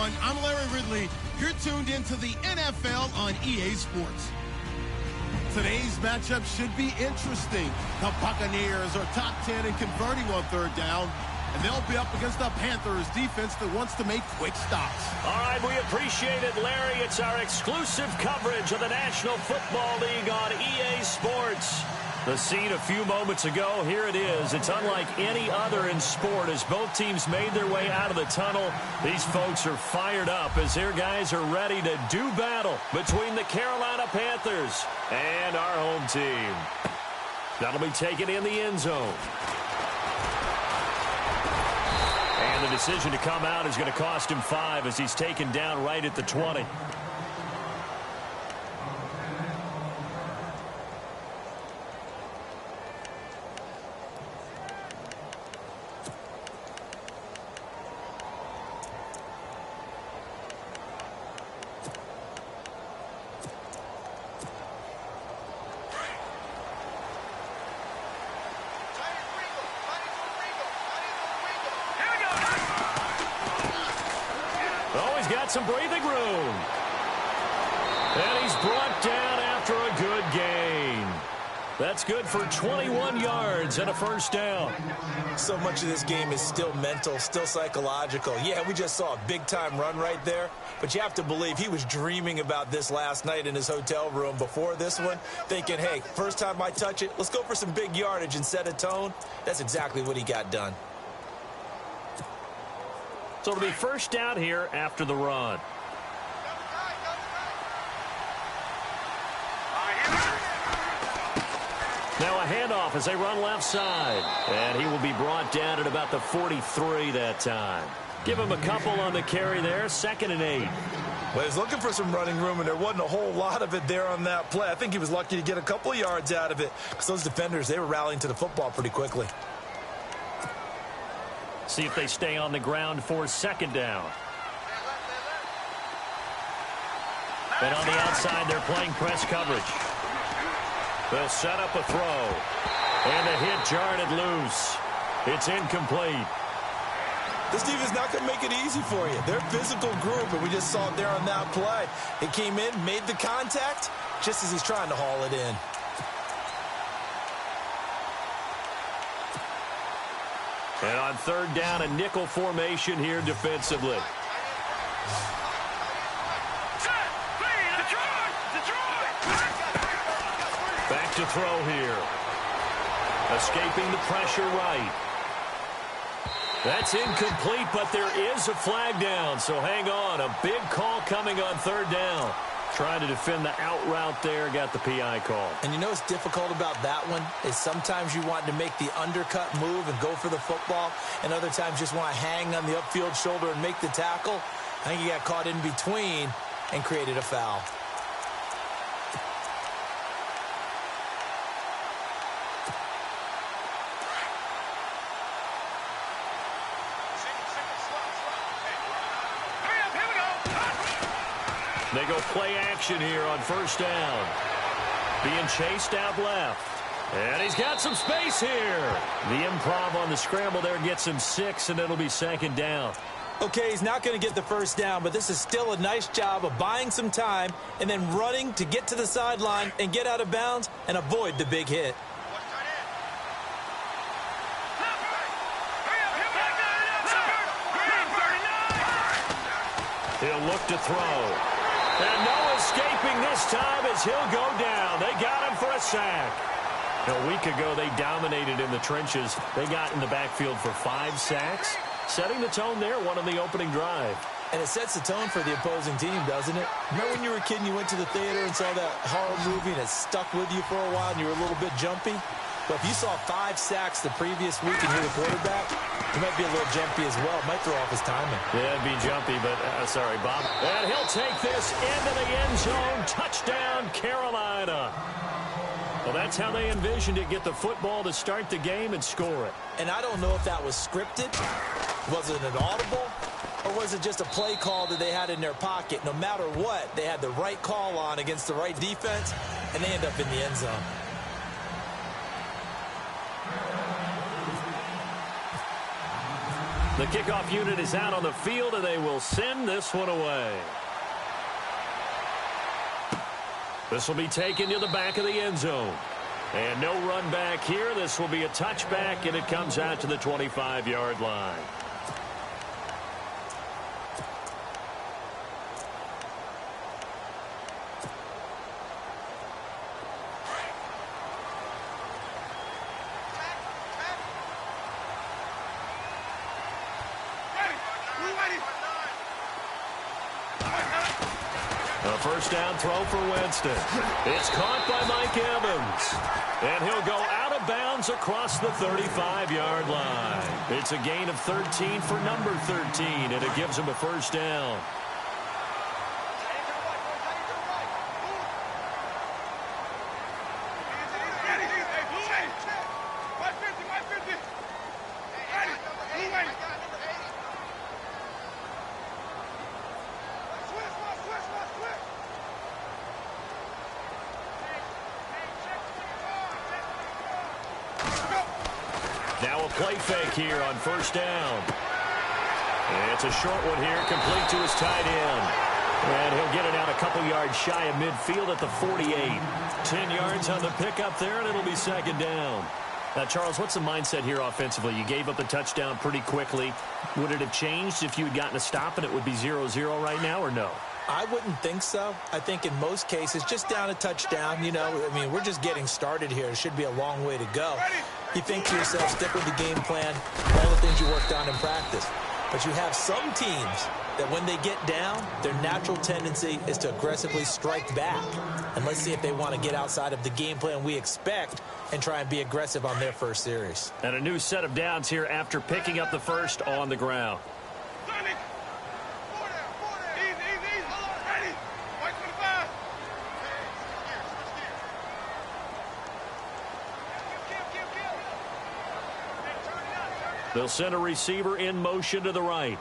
everyone. I'm Larry Ridley. You're tuned into the NFL on EA Sports. Today's matchup should be interesting. The Buccaneers are top 10 in converting on third down, and they'll be up against the Panthers defense that wants to make quick stops. All right, we appreciate it, Larry. It's our exclusive coverage of the National Football League on EA Sports. The scene a few moments ago, here it is. It's unlike any other in sport as both teams made their way out of the tunnel. These folks are fired up as their guys are ready to do battle between the Carolina Panthers and our home team. That'll be taken in the end zone. And the decision to come out is going to cost him 5 as he's taken down right at the 20. Some breathing room. And he's brought down after a good gain. That's good for 21 yards and a first down. So much of this game is still mental, still psychological. Yeah, we just saw a big-time run right there, but you have to believe he was dreaming about this last night in his hotel room before this one, thinking, hey, first time I touch it, let's go for some big yardage and set a tone. That's exactly what he got done. So it'll be first down here after the run. Now a handoff as they run left side. And he will be brought down at about the 43 that time. Give him a couple on the carry there. 2nd and 8. Well, he was looking for some running room, and there wasn't a whole lot of it there on that play. I think he was lucky to get a couple of yards out of it because those defenders, they were rallying to the football pretty quickly. See if they stay on the ground for 2nd down. And on the outside, they're playing press coverage. They'll set up a throw. And the hit jarred it loose. It's incomplete. This defense is not going to make it easy for you. They're a physical group, and we just saw it there on that play. It came in, made the contact, just as he's trying to haul it in. And on 3rd down, a nickel formation here defensively. Back to throw here. Escaping the pressure right. That's incomplete, but there is a flag down, so hang on. A big call coming on 3rd down. Trying to defend the out route there, got the PI call. And you know what's difficult about that one is sometimes you want to make the undercut move and go for the football, and other times just want to hang on the upfield shoulder and make the tackle. I think he got caught in between and created a foul. They go play action here on 1st down. Being chased out left. And he's got some space here. The improv on the scramble there gets him 6, and it'll be 2nd down. Okay, he's not going to get the first down, but this is still a nice job of buying some time and then running to get to the sideline and get out of bounds and avoid the big hit. He'll look to throw. And no escaping this time as he'll go down. They got him for a sack. A week ago, they dominated in the trenches. They got in the backfield for 5 sacks. Setting the tone there, one on the opening drive. And it sets the tone for the opposing team, doesn't it? Remember when you were a kid and you went to the theater and saw that horror movie and it stuck with you for a while and you were a little bit jumpy? Well, if you saw 5 sacks the previous week and you're the quarterback, you might be a little jumpy as well. It might throw off his timing. Yeah, it'd be jumpy, but sorry, Bob. And he'll take this into the end zone. Touchdown, Carolina. Well, that's how they envisioned it. Get the football to start the game and score it. And I don't know if that was scripted. Was it an audible? Or was it just a play call that they had in their pocket? No matter what, they had the right call on against the right defense, and they end up in the end zone. The kickoff unit is out on the field, and they will send this one away. This will be taken to the back of the end zone. And no run back here. This will be a touchback, and it comes out to the 25-yard line. A first down throw for Winston. It's caught by Mike Evans. And he'll go out of bounds across the 35-yard line. It's a gain of 13 for number 13, and it gives him a first down. Now a play fake here on first down. It's a short one here, complete to his tight end. And he'll get it out a couple yards shy of midfield at the 48. 10 yards on the pickup there, and it'll be second down. Now, Charles, what's the mindset here offensively? You gave up the touchdown pretty quickly. Would it have changed if you had gotten a stop and it would be 0-0 right now, or no? I wouldn't think so. I think in most cases, just down a touchdown, you know, I mean, we're just getting started here. It should be a long way to go. You think to yourself, stick with the game plan, all the things you worked on in practice. But you have some teams that when they get down, their natural tendency is to aggressively strike back. And let's see if they want to get outside of the game plan we expect and try and be aggressive on their first series. And a new set of downs here after picking up the first on the ground. They'll send a receiver in motion to the right.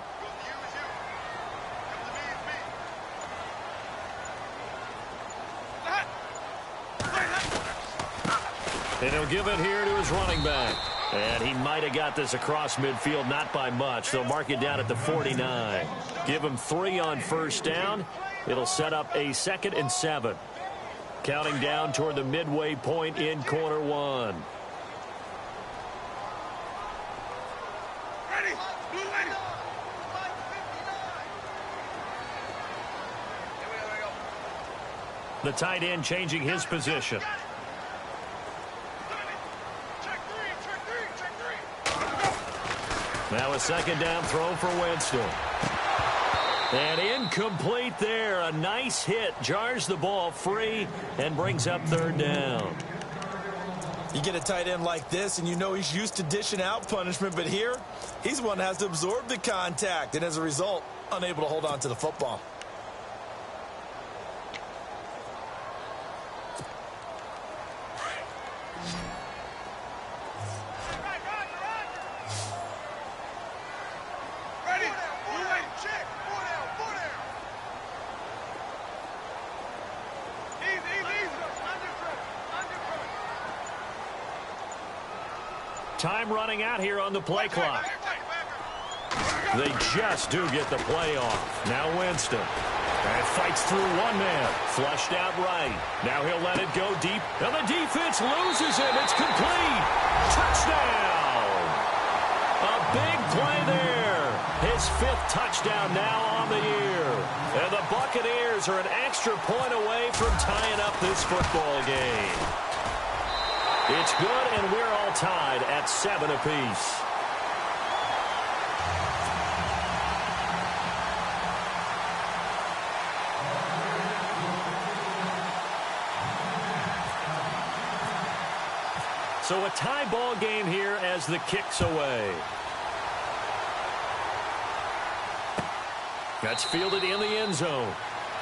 And he'll give it here to his running back. And he might have got this across midfield, not by much. They'll mark it down at the 49. Give him 3 on first down. It'll set up a 2nd and 7. Counting down toward the midway point in quarter one. The tight end changing his position. Now a second down throw for Winston. And incomplete there. A nice hit. Jars the ball free and brings up third down. You get a tight end like this, and you know he's used to dishing out punishment, but here, he's one that has to absorb the contact, and as a result, unable to hold on to the football. Time running out here on the play clock. They just do get the play off. Now Winston. And fights through one man. Flushed out right. Now he'll let it go deep. And the defense loses him. It's complete. Touchdown. A big play there. His 5th touchdown now on the year. And the Buccaneers are an extra point away from tying up this football game. It's good, and we're all tied at 7 apiece. So a tie ball game here as the kick's away. That's fielded in the end zone.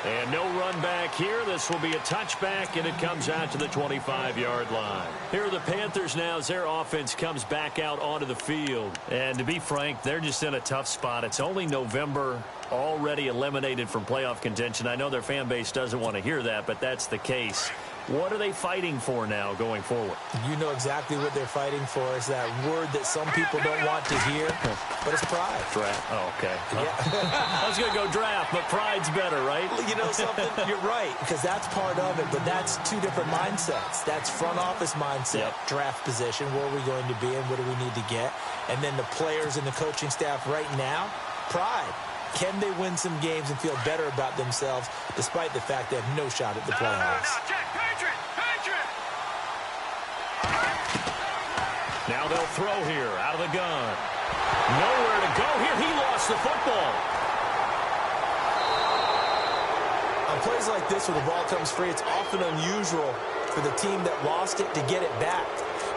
And no run back here. This will be a touchback, and it comes out to the 25-yard line. Here are the Panthers now as their offense comes back out onto the field. And to be frank, they're just in a tough spot. It's only November, already eliminated from playoff contention. I know their fan base doesn't want to hear that, but that's the case. What are they fighting for now going forward? You know exactly what they're fighting for. Is that word that some people don't want to hear, but it's pride. Draft. Oh, okay. Yeah. I was going to go draft, but pride's better, right? Well, you know something? You're right, because that's part of it, but that's two different mindsets. That's front office mindset, draft position, where are we going to be and what do we need to get? And then the players and the coaching staff right now, pride. Can they win some games and feel better about themselves despite the fact they have no shot at the playoffs? Now they'll throw here out of the gun. Nowhere to go here. He lost the football. On plays like this where the ball comes free, it's often unusual for the team that lost it to get it back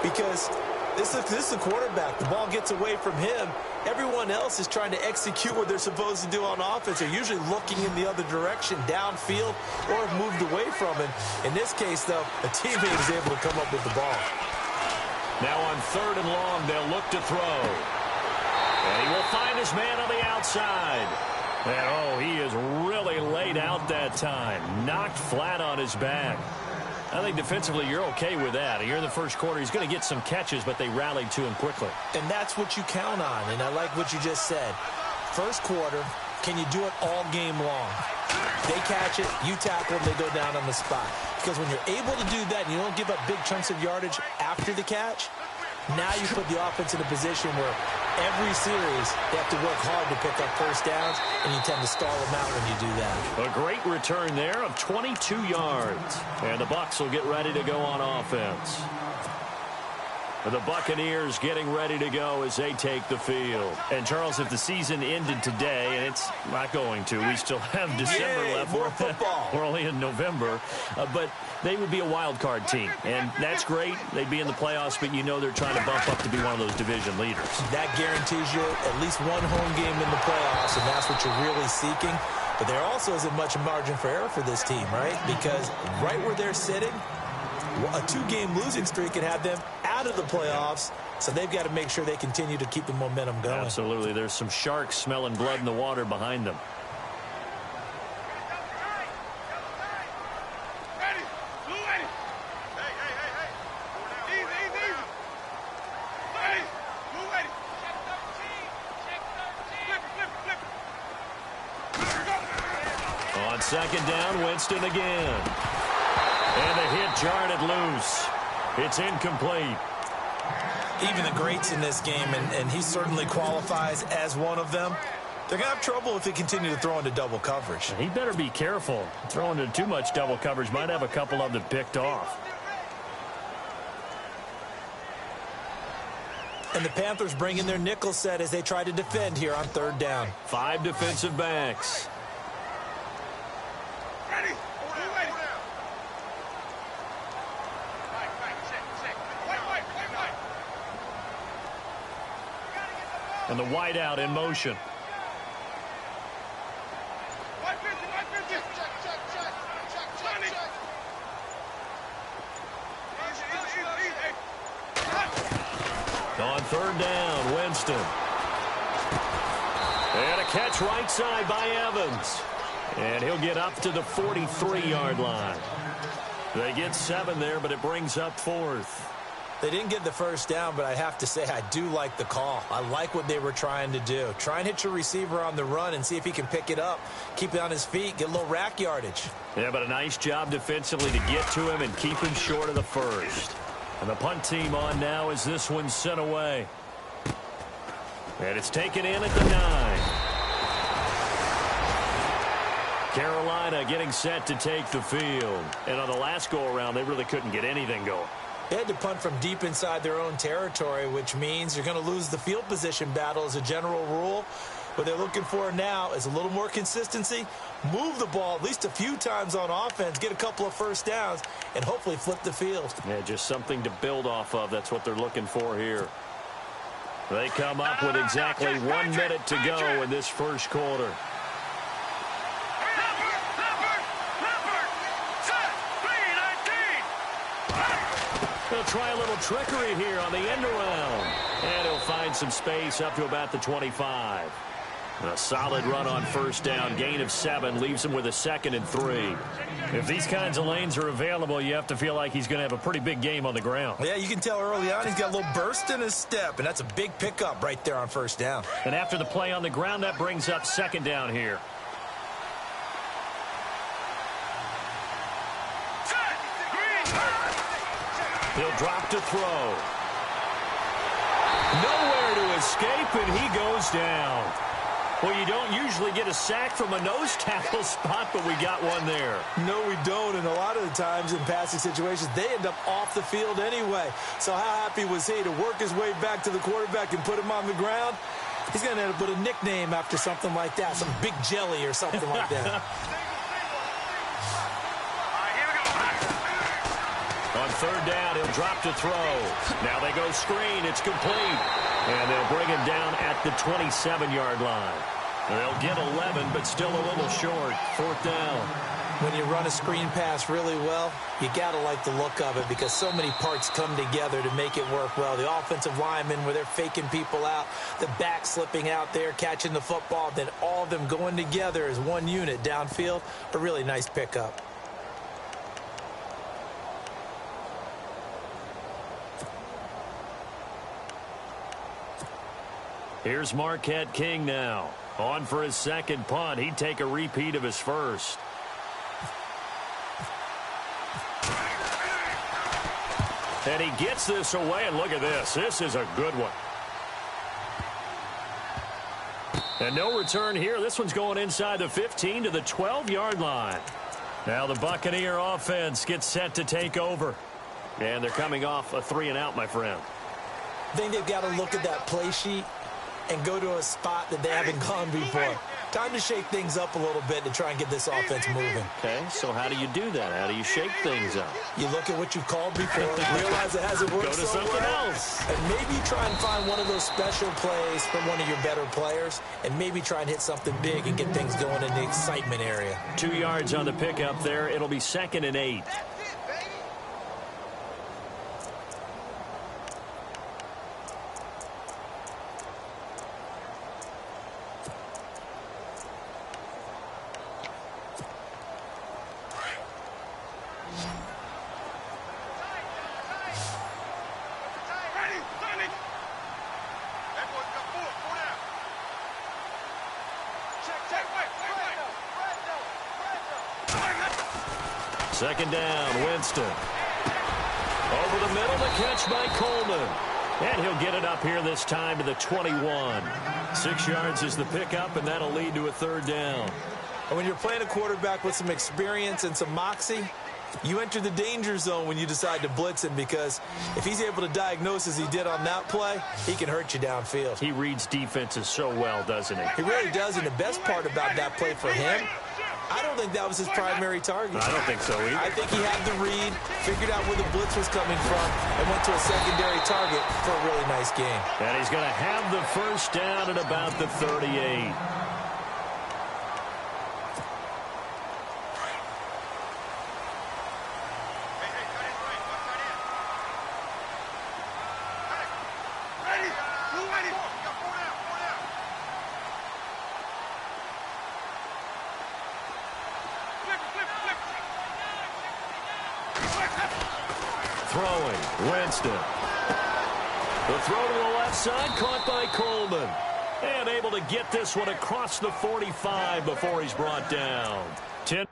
because this is the quarterback. The ball gets away from him. Everyone else is trying to execute what they're supposed to do on offense. They're usually looking in the other direction, downfield, or have moved away from him. In this case, though, a teammate is able to come up with the ball. Now on 3rd and long, they'll look to throw. And he will find his man on the outside. And, he is really laid out that time. Knocked flat on his back. I think defensively you're okay with that. Here in the first quarter, he's going to get some catches, but they rallied to him quickly. And that's what you count on, and I like what you just said. First quarter, can you do it all game long? They catch it, you tackle them, they go down on the spot. Because when you're able to do that and you don't give up big chunks of yardage after the catch, now you put the offense in a position where every series they have to work hard to pick up first downs, and you tend to stall them out when you do that. A great return there of 22 yards. And the Bucs will get ready to go on offense. The Buccaneers getting ready to go as they take the field. And, Charles, if the season ended today, and it's not going to, we still have December left. More football. We're only in November. But they would be a wild card team. And that's great. They'd be in the playoffs, but you know they're trying to bump up to be one of those division leaders. That guarantees you at least one home game in the playoffs, and that's what you're really seeking. But there also isn't much margin for error for this team, right? Because right where they're sitting, a 2-game losing streak can have them out of the playoffs, so they've got to make sure they continue to keep the momentum going. Absolutely. There's some sharks smelling blood in the water behind them. On 2nd down, Winston again. And the hit jarred it loose. It's incomplete. Even the greats in this game, and he certainly qualifies as one of them, they're going to have trouble if they continue to throw into double coverage. He better be careful. Throwing into too much double coverage might have a couple of them picked off. And the Panthers bring in their nickel set as they try to defend here on 3rd down. 5 defensive backs. And the wideout in motion. On 3rd down, Winston. And a catch right side by Evans. And he'll get up to the 43-yard line. They get 7 there, but it brings up 4th. They didn't get the first down, but I have to say I do like the call. I like what they were trying to do. Try and hit your receiver on the run and see if he can pick it up. Keep it on his feet, get a little rack yardage. Yeah, but a nice job defensively to get to him and keep him short of the first. And the punt team on now as this one's sent away. And it's taken in at the 9. Carolina getting set to take the field. And on the last go-around, they really couldn't get anything going. They had to punt from deep inside their own territory, which means you're going to lose the field position battle as a general rule. What they're looking for now is a little more consistency, move the ball at least a few times on offense, get a couple of first downs, and hopefully flip the field. Yeah, just something to build off of. That's what they're looking for here. They come up with exactly 1 minute to go in this first quarter. He'll try a little trickery here on the end around. And he'll find some space up to about the 25. A solid run on first down. Gain of 7 leaves him with a 2nd and 3. If these kinds of lanes are available, you have to feel like he's going to have a pretty big game on the ground. Yeah, you can tell early on he's got a little burst in his step, and that's a big pickup right there on first down. And after the play on the ground, that brings up 2nd down here. He'll drop to throw. Nowhere to escape, and he goes down. Well, you don't usually get a sack from a nose tackle spot, but we got one there. No, we don't, and a lot of the times in passing situations, they end up off the field anyway. So how happy was he to work his way back to the quarterback and put him on the ground? He's going to end up with a nickname after something like that, some Big Jelly or something like that. On third down, he'll drop to throw. Now they go screen. It's complete. And they'll bring him down at the 27-yard line. They'll get 11, but still a little short. 4th down. When you run a screen pass really well, you got to like the look of it because so many parts come together to make it work well. The offensive linemen, where they're faking people out, the back slipping out there, catching the football, then all of them going together as one unit downfield. A really nice pickup. Here's Marquette King now. On for his 2nd punt. He'd take a repeat of his first. And he gets this away, and look at this. This is a good one. And no return here. This one's going inside the 15 to the 12-yard line. Now the Buccaneer offense gets set to take over. And they're coming off a 3-and-out, my friend. I think they've got to look at that play sheet and go to a spot that they haven't gone before. Time to shake things up a little bit to try and get this offense moving. Okay, so how do you do that? How do you shake things up? You look at what you've called before, realize it hasn't worked so well. Go to something else. And maybe try and find one of those special plays from one of your better players, and maybe try and hit something big and get things going in the excitement area. 2 yards on the pickup there. It'll be 2nd and 8. Second down, Winston. Over the middle, the catch by Coleman. And he'll get it up here this time to the 21. 6 yards is the pickup, and that'll lead to a 3rd down. And when you're playing a quarterback with some experience and some moxie, you enter the danger zone when you decide to blitz him, because if he's able to diagnose as he did on that play, he can hurt you downfield. He reads defenses so well, doesn't he? He really does, and the best part about that play for him, I don't think that was his primary target. I don't think so either. I think he had the read, figured out where the blitz was coming from, and went to a secondary target for a really nice game. And he's going to have the first down at about the 38. Throwing, Winston. The throw to the left side, caught by Coleman. And able to get this one across the 45 before he's brought down. 10.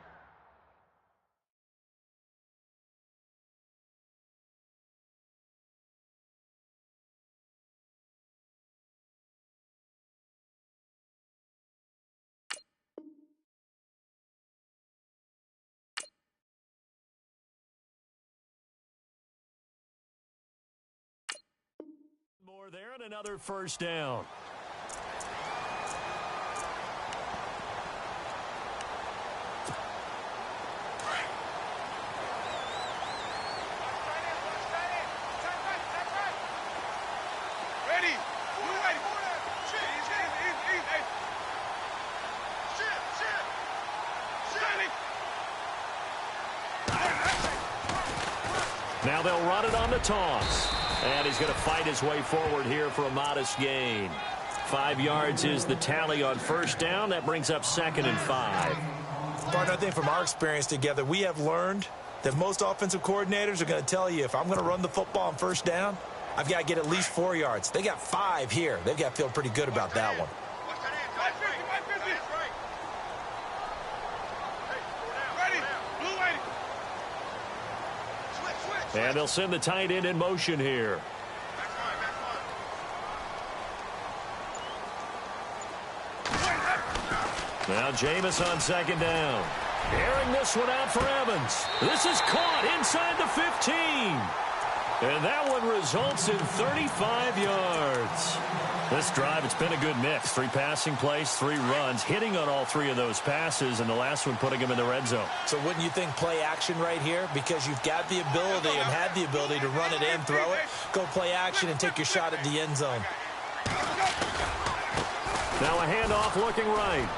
More there and another first down. Ready. Now they'll run it on the toss. And he's going to fight his way forward here for a modest gain. 5 yards is the tally on first down. That brings up 2nd and 5. Partner, I think from our experience together, we have learned that most offensive coordinators are going to tell you, if I'm going to run the football on first down, I've got to get at least 4 yards. They got 5 here. They've got to feel pretty good about that one. And they'll send the tight end in motion here. Now Jameis on 2nd down. Airing this one out for Evans. This is caught inside the 15. And that one results in 35 yards. This drive, it's been a good mix. 3 passing plays, 3 runs, hitting on all 3 of those passes, and the last one putting him in the red zone. So wouldn't you think play action right here? Because you've got the ability and had the ability to run it and throw it. Go play action and take your shot at the end zone. Now a handoff looking right.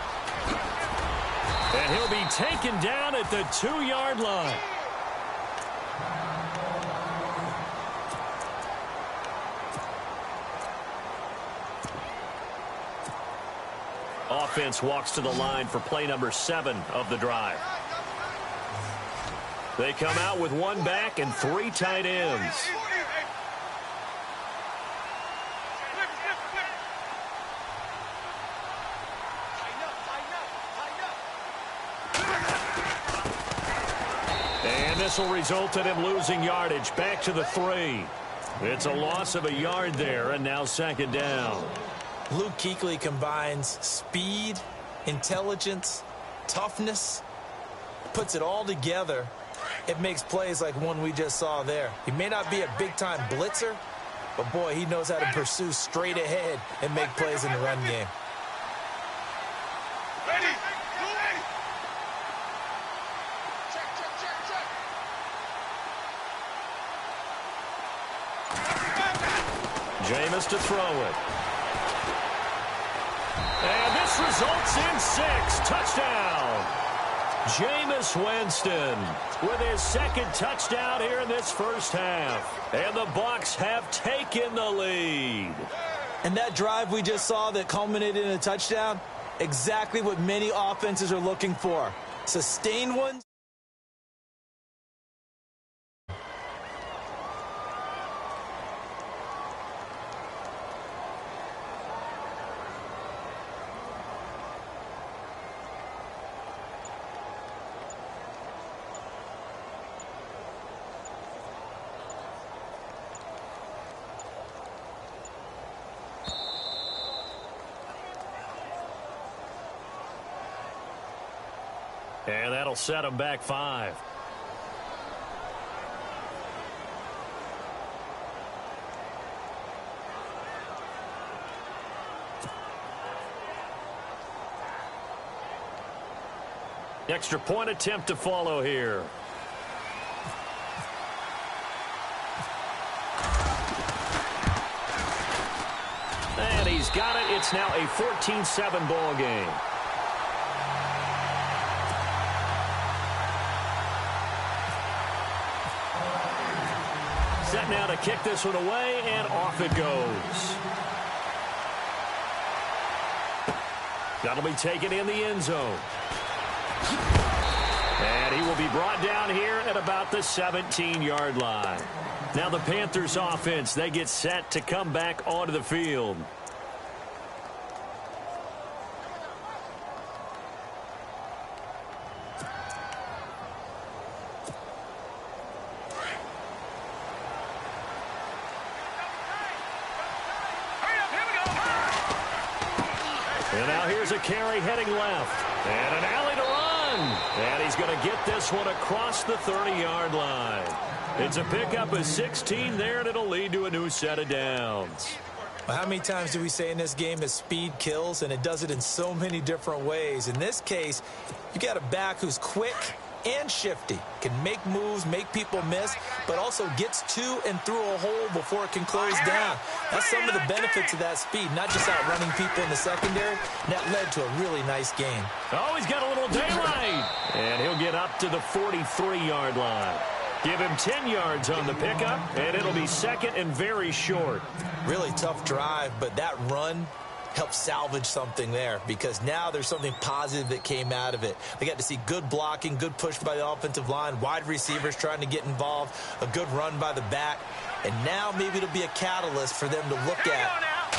And he'll be taken down at the 2-yard line. Offense walks to the line for play number 7 of the drive. They come out with 1 back and 3 tight ends. And this will result in him losing yardage back to the 3. It's a loss of a yard there, and now 2nd down. Luke Kuechly combines speed, intelligence, toughness, puts it all together. It makes plays like one we just saw there. He may not be a big-time blitzer, but, boy, he knows how to pursue straight ahead and make plays in the run game. Ready. Check. Jameis to throw it. And this results in 6. Touchdown. Jameis Winston with his 2nd touchdown here in this first half. And the Bucs have taken the lead. And that drive we just saw that culminated in a touchdown, exactly what many offenses are looking for. Sustained ones. And that'll set him back 5. Extra point attempt to follow here. And he's got it. It's now a 14-7 ball game. Set now to kick this one away, and off it goes. That'll be taken in the end zone. And he will be brought down here at about the 17-yard line. Now the Panthers offense, they get set to come back onto the field. And now here's a carry heading left. And an alley to run. And he's going to get this one across the 30-yard line. It's a pickup of 16 there, and it'll lead to a new set of downs. Well, how many times do we say in this game that speed kills, and it does it in so many different ways? In this case, you got a back who's quick and shifty, can make moves, make people miss, but also gets to and through a hole before it can close down. That's some of the benefits of that speed, not just outrunning people in the secondary. And that led to a really nice game. Oh, he's got a little daylight. And he'll get up to the 43-yard line. Give him 10 yards on the pickup, and it'll be second and very short. Really tough drive, but that run help salvage something there, because now there's something positive that came out of it. They got to see good blocking, good push by the offensive line, wide receivers trying to get involved, a good run by the back, and now maybe it'll be a catalyst for them to look at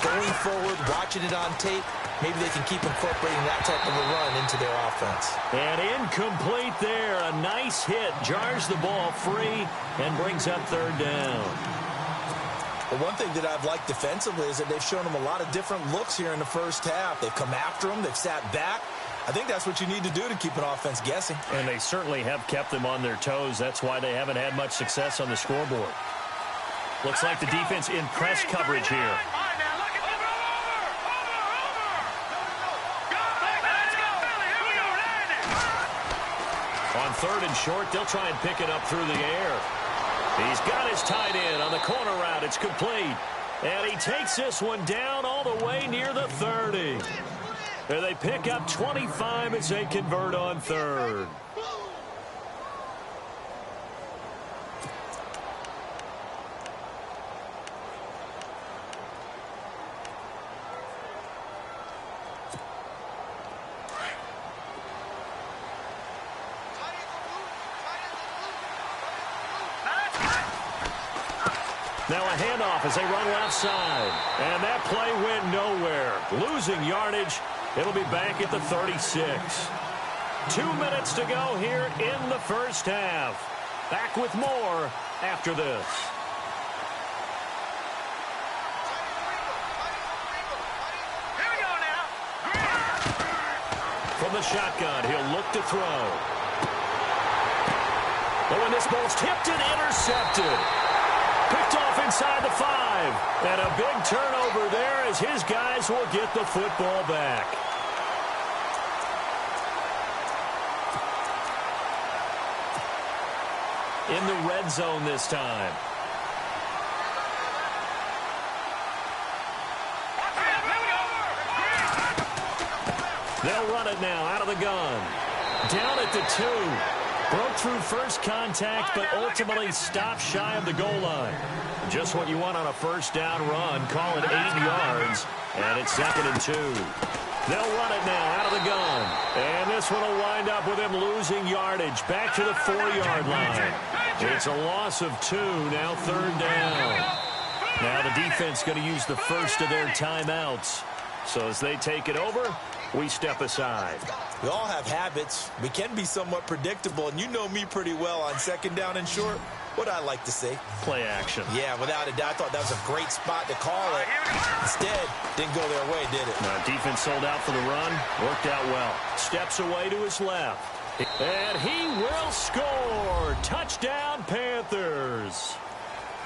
going forward, watching it on tape. Maybe they can keep incorporating that type of a run into their offense. And incomplete there. A nice hit. Jars the ball free and brings up third down. Well, one thing that I've liked defensively is that they've shown them a lot of different looks here in the first half. They've come after them. They've sat back. I think that's what you need to do to keep an offense guessing. And they certainly have kept them on their toes. That's why they haven't had much success on the scoreboard. Looks like the defense in press coverage here. On third and short, they'll try and pick it up through the air. He's got his tight end on the corner route. It's complete. And he takes this one down all the way near the 30. There they pick up 25 as they convert on third. Now a handoff as they run left side. And that play went nowhere. Losing yardage. It'll be back at the 36. 2 minutes to go here in the first half. Back with more after this. Here we go now. From the shotgun, he'll look to throw. Oh, and this ball's tipped and intercepted. Picked off inside the 5. And a big turnover there as his guys will get the football back. In the red zone this time. They'll run it now out of the gun. Down at the 2. Broke through first contact, but ultimately stopped shy of the goal line. Just what you want on a first down run. Call it 8 yards, and it's 2nd and 2. They'll run it now out of the gun. And this one will wind up with him losing yardage. Back to the 4-yard line. It's a loss of 2, now 3rd down. Now the defense going to use the first of their timeouts. So as they take it over, we step aside. We all have habits. We can be somewhat predictable, and you know me pretty well on 2nd down and short. What I like to say? Play action. Yeah, without a doubt. I thought that was a great spot to call it. Instead, didn't go their way, did it? Defense sold out for the run. Worked out well. Steps away to his left. And he will score. Touchdown, Panthers.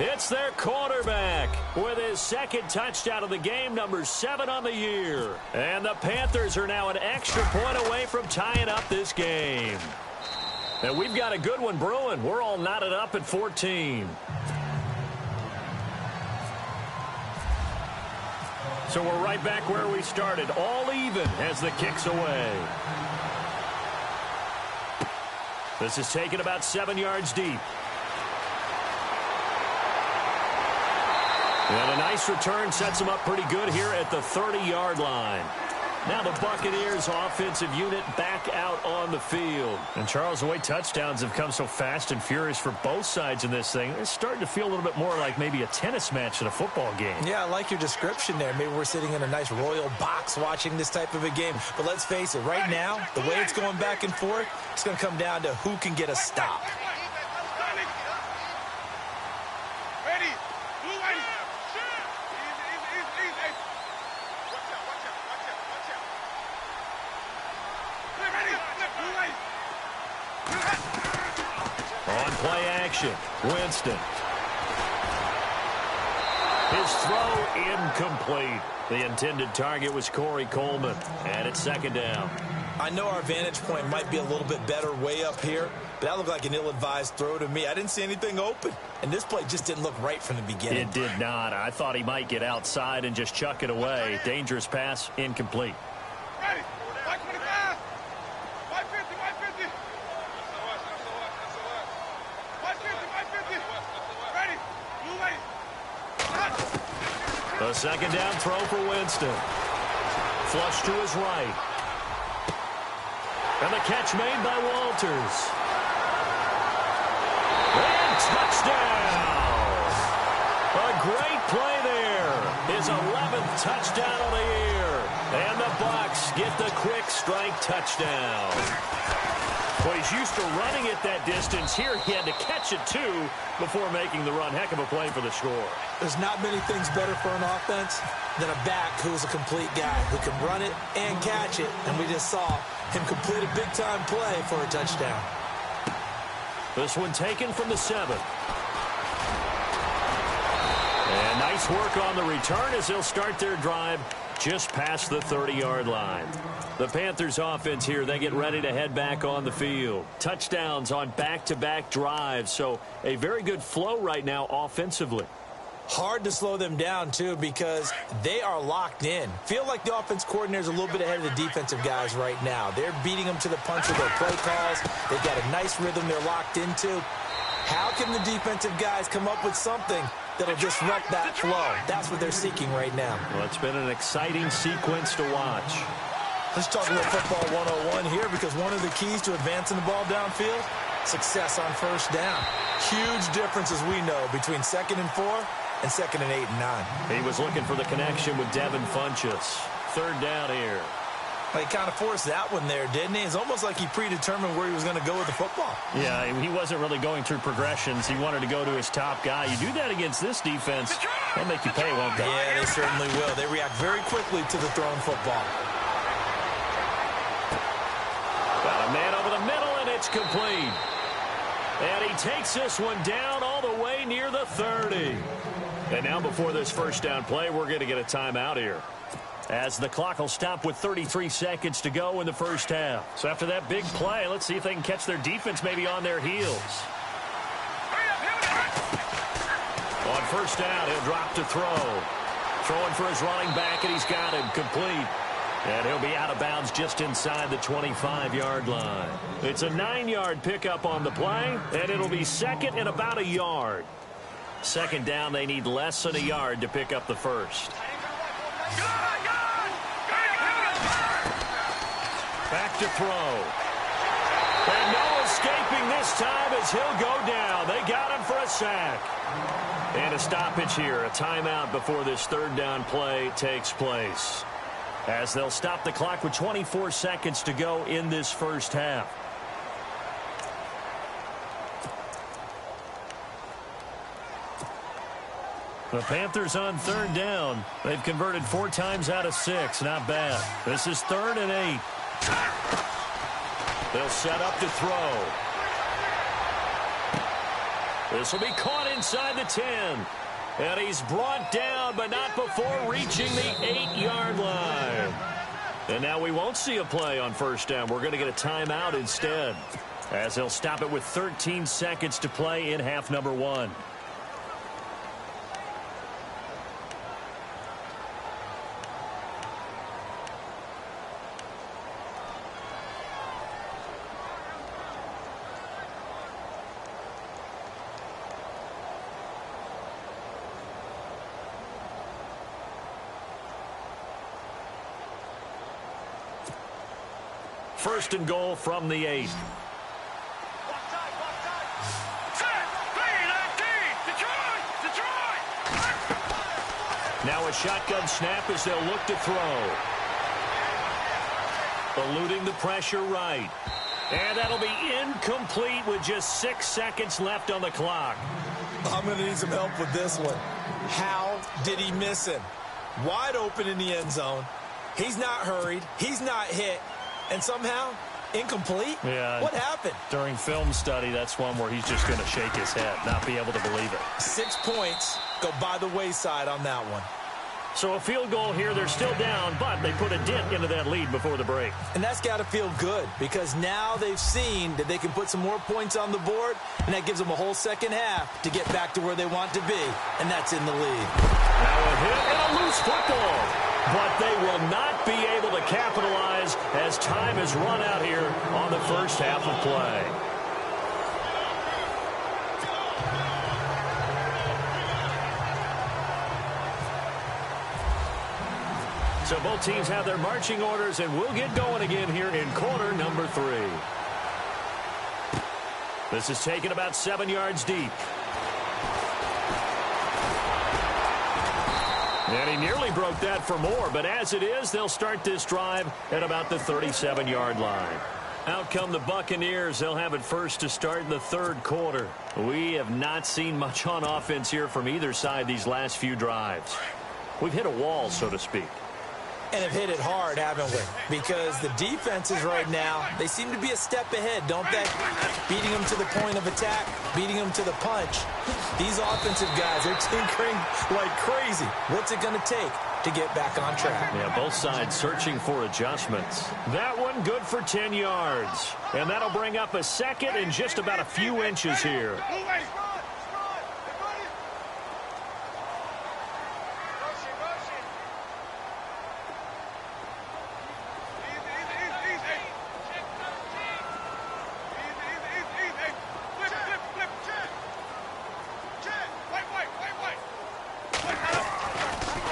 It's their quarterback with his 2nd touchdown of the game, number 7 on the year. And the Panthers are now an extra point away from tying up this game. And we've got a good one brewing. We're all knotted up at 14. So we're right back where we started, all even as the kick's away. This is taken about 7 yards deep. And a nice return sets them up pretty good here at the 30-yard line. Now the Buccaneers offensive unit back out on the field. And Charles, the way touchdowns have come so fast and furious for both sides in this thing, it's starting to feel a little bit more like maybe a tennis match in a football game. Yeah, I like your description there. Maybe we're sitting in a nice royal box watching this type of a game. But let's face it, right now, the way it's going back and forth, it's going to come down to who can get a stop. Ready. Blue light. Easy. Watch out. Ready. Blue light. On play action, Winston. His throw incomplete. The intended target was Corey Coleman, and it's 2nd down. I know our vantage point might be a little bit better way up here, but that looked like an ill-advised throw to me. I didn't see anything open, and this play just didn't look right from the beginning. It did not. I thought he might get outside and just chuck it away. Dangerous pass, incomplete. Ready. 525. 550. 550. Ready. Blue light. A 2nd down throw for Winston. flush to his right. And the catch made by Walters. And touchdown! A great play there. His 11th touchdown of the year. And the Bucs get the quick strike touchdown. Well, he's used to running it that distance. Here he had to catch it, too, before making the run. Heck of a play for the score. There's not many things better for an offense than a back who's a complete guy who can run it and catch it. And we just saw him complete a big-time play for a touchdown. This one taken from the 7. And nice work on the return as they'll start their drive just past the 30-yard line. The Panthers offense here, they get ready to head back on the field. Touchdowns on back-to-back drives, so a very good flow right now offensively. Hard to slow them down, too, because they are locked in. Feel like the offense coordinator's a little bit ahead of the defensive guys right now. They're beating them to the punch with their play calls. They've got a nice rhythm they're locked into. How can the defensive guys come up with something that'll disrupt that flow? That's what they're seeking right now. Well, it's been an exciting sequence to watch. Let's talk a little football 101 here, because one of the keys to advancing the ball downfield, success on first down. Huge difference, as we know, between 2nd and 4 and 2nd and 8 and 9. He was looking for the connection with Devin Funchess. 3rd down here. Well, he kind of forced that one there, didn't he? It's almost like he predetermined where he was going to go with the football. Yeah, he wasn't really going through progressions. He wanted to go to his top guy. You do that against this defense, they'll make you pay, won't they? Yeah, they certainly will. They react very quickly to the thrown football. Got a man over the middle, and it's complete. And he takes this one down all the way near the 30. And now before this first down play, we're going to get a timeout here, as the clock will stop with 33 seconds to go in the first half. So after that big play, let's see if they can catch their defense maybe on their heels. On first down, he'll drop to throw. Throwing for his running back, and he's got him complete. And he'll be out of bounds just inside the 25-yard line. It's a 9-yard pickup on the play, and it'll be 2nd and about a yard. 2nd down, they need less than a yard to pick up the first. Back to throw. And no escaping this time as he'll go down. They got him for a sack. And a stoppage here, a timeout before this 3rd down play takes place, as they'll stop the clock with 24 seconds to go in this first half. The Panthers on 3rd down. They've converted 4 times out of 6. Not bad. This is 3rd and 8. They'll set up to throw. This will be caught inside the 10. And he's brought down, but not before reaching the 8-yard line. And now we won't see a play on first down. We're going to get a timeout instead, as they'll stop it with 13 seconds to play in half number 1. First and goal from the 8. Now a shotgun snap as they'll look to throw. Eluding the pressure right. And that'll be incomplete with just 6 seconds left on the clock. I'm going to need some help with this one. How did he miss him? Wide open in the end zone. He's not hurried. He's not hit. And somehow, incomplete? Yeah. What happened? During film study, that's one where he's just going to shake his head, not be able to believe it. 6 points go by the wayside on that one. So a field goal here. They're still down, but they put a dent into that lead before the break. And that's got to feel good, because now they've seen that they can put some more points on the board, and that gives them a whole second half to get back to where they want to be, and that's in the lead. Now a hit and a loose football. But they will not be able to capitalize as time has run out here on the first half of play. So both teams have their marching orders, and we'll get going again here in quarter number 3. This is taken about 7 yards deep. And he nearly broke that for more, but as it is, they'll start this drive at about the 37-yard line. Out come the Buccaneers. They'll have it first to start in the third quarter. We have not seen much on offense here from either side these last few drives. We've hit a wall, so to speak. And have hit it hard, haven't we? Because the defenses right now, they seem to be a step ahead, don't they? Beating them to the point of attack, beating them to the punch. These offensive guys, they're tinkering like crazy. What's it going to take to get back on track? Yeah, both sides searching for adjustments. That one good for 10 yards. And that'll bring up a second and just about a few inches here.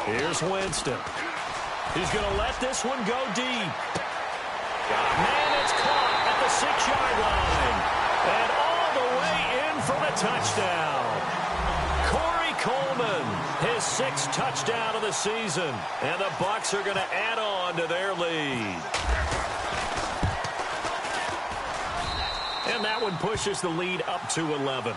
Here's Winston. He's going to let this one go deep. Man, it's caught at the 6-yard line. And all the way in for the touchdown. Corey Coleman, his 6th touchdown of the season. And the Bucs are going to add on to their lead. And that one pushes the lead up to 11.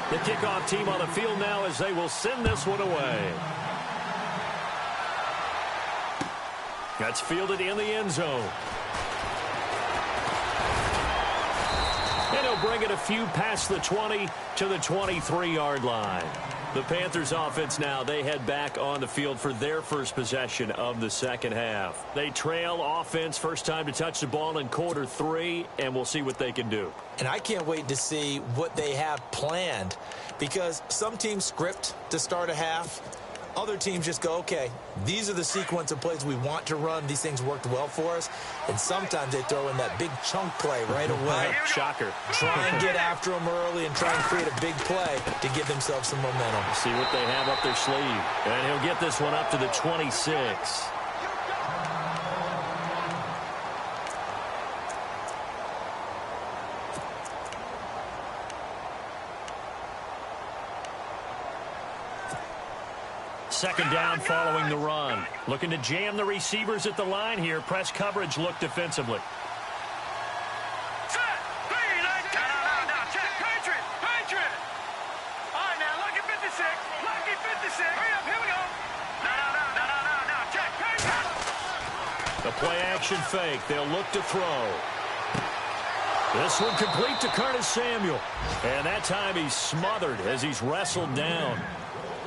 The kickoff team on the field now as they will send this one away. That's fielded in the end zone. And he'll bring it a few past the 20 to the 23-yard line. The Panthers offense now, they head back on the field for their first possession of the second half. They trail offense first time to touch the ball in quarter 3, and we'll see what they can do. And I can't wait to see what they have planned, because some teams script to start a half. Other teams just go, okay, these are the sequence of plays we want to run. These things worked well for us. And sometimes they throw in that big chunk play right away. Shocker. Try and get after them early and try and create a big play to give themselves some momentum. See what they have up their sleeve. And he'll get this one up to the 26. Second down following the run. Looking to jam the receivers at the line here. Press coverage look defensively. Set, now, check, Patriot. All right, now, lucky 56, lucky 56. Hurry up, here we go. Now, check, Patriot. The play action fake. They'll look to throw. This one complete to Curtis Samuel. And that time he's smothered as he's wrestled down.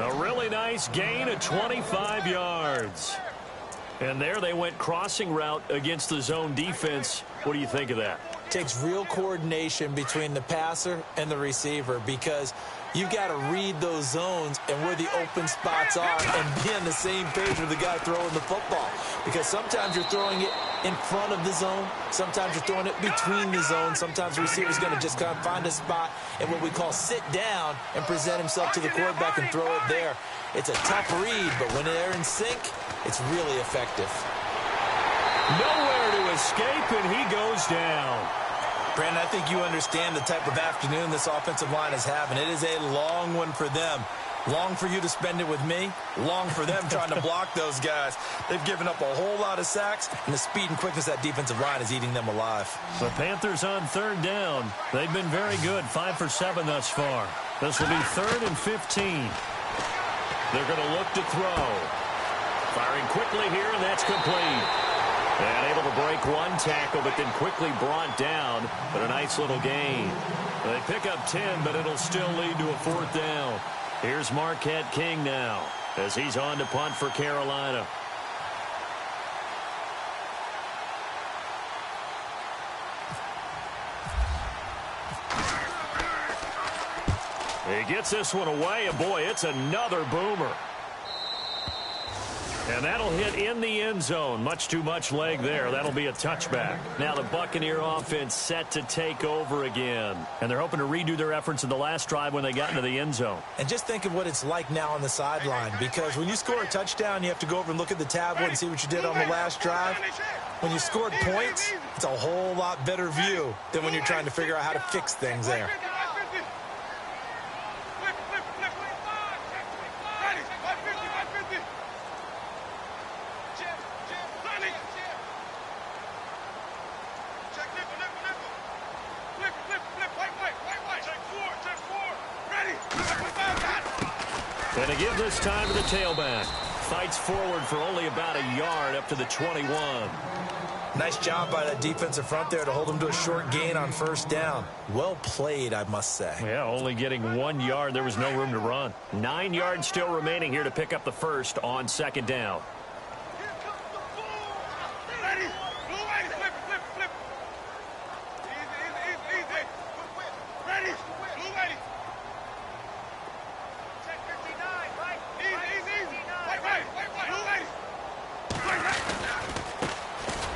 A really nice gain of 25 yards. And there they went crossing route against the zone defense. What do you think of that? Takes real coordination between the passer and the receiver, because you've got to read those zones and where the open spots are and be on the same page with the guy throwing the football. Because sometimes you're throwing it in front of the zone. Sometimes you're throwing it between the zones. Sometimes the receiver's going to just kind of find a spot and what we call sit down and present himself to the quarterback and throw it there. It's a tough read, but when they're in sync, it's really effective. Nowhere to escape, and he goes down. Brandon, I think you understand the type of afternoon this offensive line is having. It is a long one for them. Long for you to spend it with me. Long for them trying to block those guys. They've given up a whole lot of sacks, and the speed and quickness of that defensive line is eating them alive. The Panthers on third down. They've been very good, 5 for 7 thus far. This will be 3rd and 15. They're going to look to throw. Firing quickly here, and that's complete. And able to break one tackle, but then quickly brought down. But a nice little gain. They pick up 10, but it'll still lead to a 4th down. Here's Marquette King now as he's on to punt for Carolina. He gets this one away, and boy, it's another boomer. And that'll hit in the end zone. Much too much leg there. That'll be a touchback. Now the Buccaneer offense set to take over again. And they're hoping to redo their efforts in the last drive when they got into the end zone. And just think of what it's like now on the sideline, because when you score a touchdown, you have to go over and look at the tablet and see what you did on the last drive. When you scored points, it's a whole lot better view than when you're trying to figure out how to fix things there. And to give this time to the tailback. Fights forward for only about a yard up to the 21. Nice job by that defensive front there to hold him to a short gain on first down. Well played, I must say. Yeah, only getting 1 yard. There was no room to run. 9 yards still remaining here to pick up the first on second down.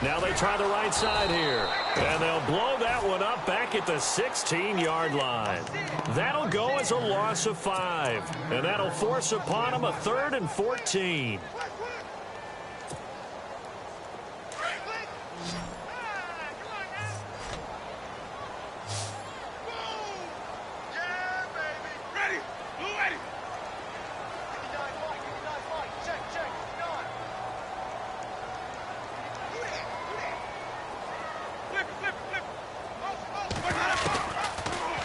Now they try the right side here. And they'll blow that one up back at the 16-yard line. That'll go as a loss of 5. And that'll force upon them a 3rd and 14.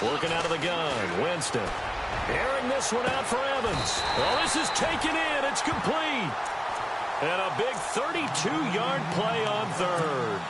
Working out of the gun, Winston. Airing this one out for Evans. Well, this is taken in. It's complete. And a big 32-yard play on third.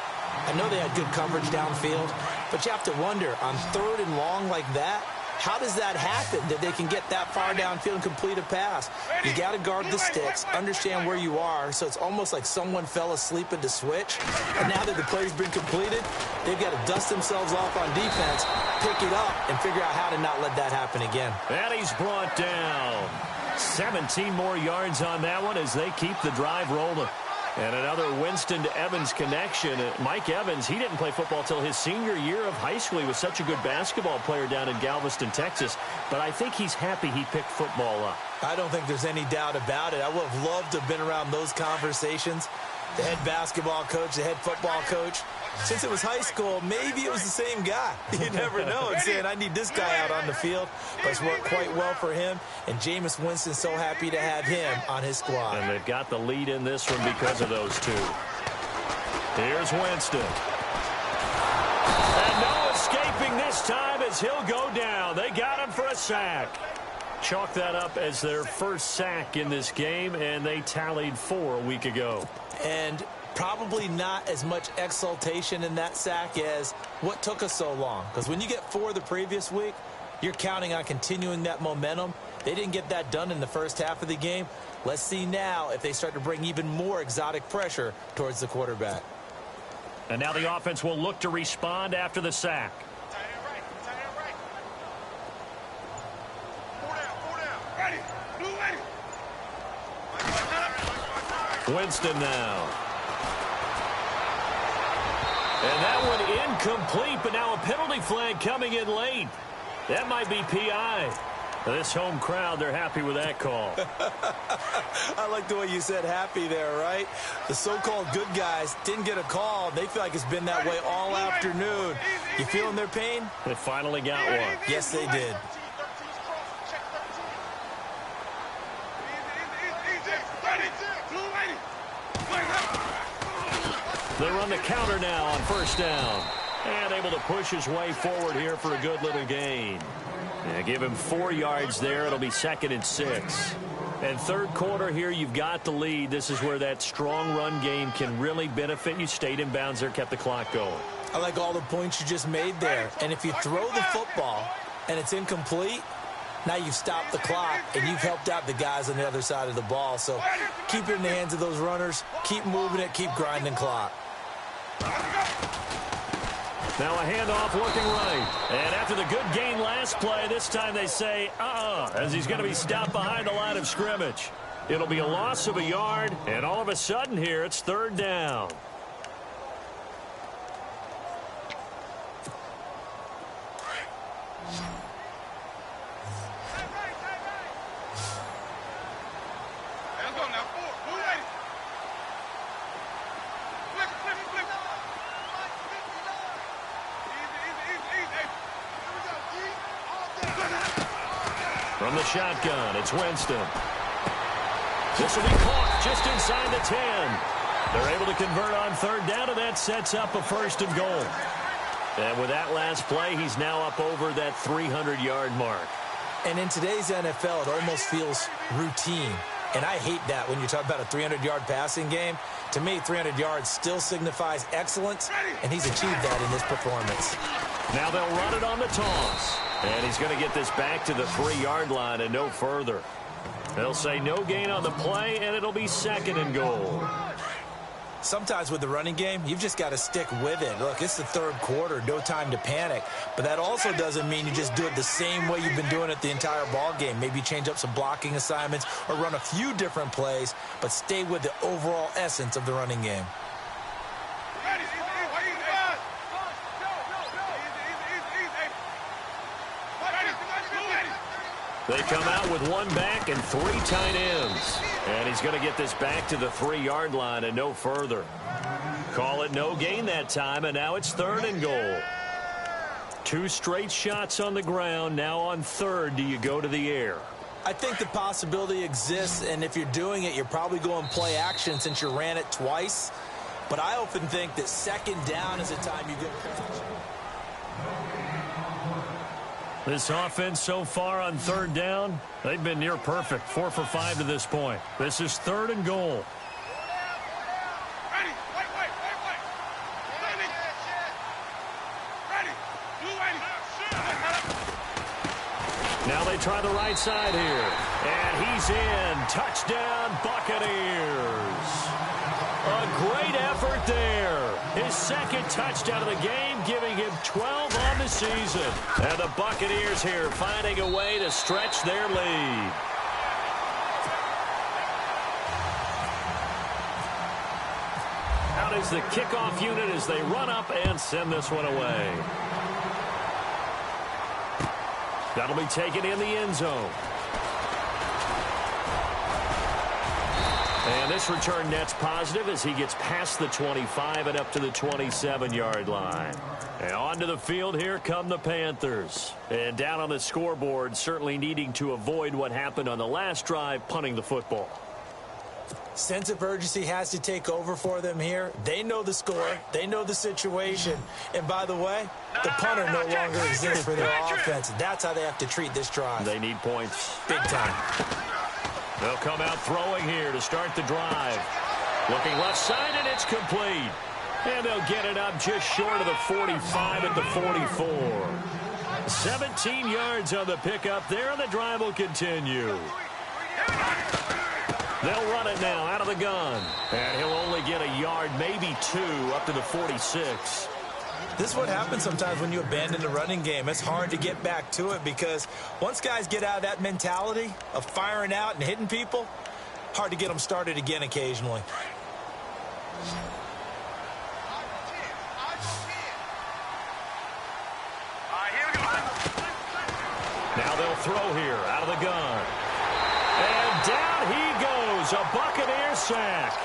I know they had good coverage downfield, but you have to wonder, on 3rd and long like that, how does that happen that they can get that far downfield and complete a pass? You got to guard the sticks, understand where you are, so it's almost like someone fell asleep at the switch. And now that the play's been completed, they've got to dust themselves off on defense, pick it up, and figure out how to not let that happen again. And he's brought down. 17 more yards on that one as they keep the drive rolling. And another Winston to Evans connection. Mike Evans, he didn't play football till his senior year of high school. He was such a good basketball player down in Galveston, Texas. But I think he's happy he picked football up. I don't think there's any doubt about it. I would have loved to have been around those conversations. The head basketball coach, the head football coach. Since it was high school, maybe it was the same guy. You never know. And saying, I need this guy out on the field. But it's worked quite well for him. And Jameis Winston's so happy to have him on his squad. And they've got the lead in this one because of those two. Here's Winston. And no escaping this time as he'll go down. They got him for a sack. Chalk that up as their first sack in this game, and they tallied 4 a week ago. And probably not as much exultation in that sack as what took us so long. Because when you get 4 the previous week, you're counting on continuing that momentum. They didn't get that done in the first half of the game. Let's see now if they start to bring even more exotic pressure towards the quarterback. And now the offense will look to respond after the sack. Winston now. And that one incomplete, but now a penalty flag coming in late. That might be PI. This home crowd, they're happy with that call. I like the way you said happy there, right? The so-called good guys didn't get a call. They feel like it's been that way all afternoon. You feeling their pain? They finally got one. Yes, they did. They run the counter now on first down. And able to push his way forward here for a good little gain. And give him 4 yards there. It'll be 2nd and 6. And third quarter here, you've got the lead. This is where that strong run game can really benefit you. Stayed in bounds there, kept the clock going. I like all the points you just made there. And if you throw the football and it's incomplete, now you've stopped the clock and you've helped out the guys on the other side of the ball. So keep it in the hands of those runners. Keep moving it. Keep grinding clock. Now a handoff looking right. And after the good gain last play, this time they say, as he's going to be stopped behind the line of scrimmage. It'll be a loss of a yard, and all of a sudden here, it's third down. From the shotgun, it's Winston. This will be caught just inside the 10. They're able to convert on third down, and that sets up a first and goal. And with that last play, he's now up over that 300-yard mark. And in today's NFL, it almost feels routine. And I hate that when you talk about a 300-yard passing game. To me, 300 yards still signifies excellence, and he's achieved that in this performance. Now they'll run it on the toss. And he's going to get this back to the 3-yard line and no further. They'll say no gain on the play, and it'll be second and goal. Sometimes with the running game, you've just got to stick with it. Look, it's the third quarter, no time to panic. But that also doesn't mean you just do it the same way you've been doing it the entire ball game. Maybe change up some blocking assignments or run a few different plays, but stay with the overall essence of the running game. They come out with one back and 3 tight ends. And he's going to get this back to the 3-yard line and no further. Call it no gain that time, and now it's third and goal. 2 straight shots on the ground. Now on third, do you go to the air? I think the possibility exists, and if you're doing it, you're probably going play action since you ran it twice. But I often think that second down is a time you get traction. This offense so far on third down, they've been near perfect. 4 for 5 to this point. This is third and goal. Now they try the right side here. And he's in. Touchdown, Buccaneers. A great effort there. His second touchdown of the game, giving him 12 on the season. And the Buccaneers here finding a way to stretch their lead. Out is the kickoff unit as they run up and send this one away. That'll be taken in the end zone. And this return net's positive as he gets past the 25 and up to the 27-yard line. And onto the field here come the Panthers. And down on the scoreboard, certainly needing to avoid what happened on the last drive, punting the football. Sense of urgency has to take over for them here. They know the score. They know the situation. And by the way, the punter no longer exists for their offense. That's how they have to treat this drive. They need points. Big time. They'll come out throwing here to start the drive. Looking left side, and it's complete. And they'll get it up just short of the 45 at the 44. 17 yards on the pickup there, and the drive will continue. They'll run it now out of the gun. And he'll only get a yard, maybe 2, up to the 46. This is what happens sometimes when you abandon the running game. It's hard to get back to it because once guys get out of that mentality of firing out and hitting people, hard to get them started again occasionally. Now they'll throw here out of the gun. And down he goes, a Buccaneer sack.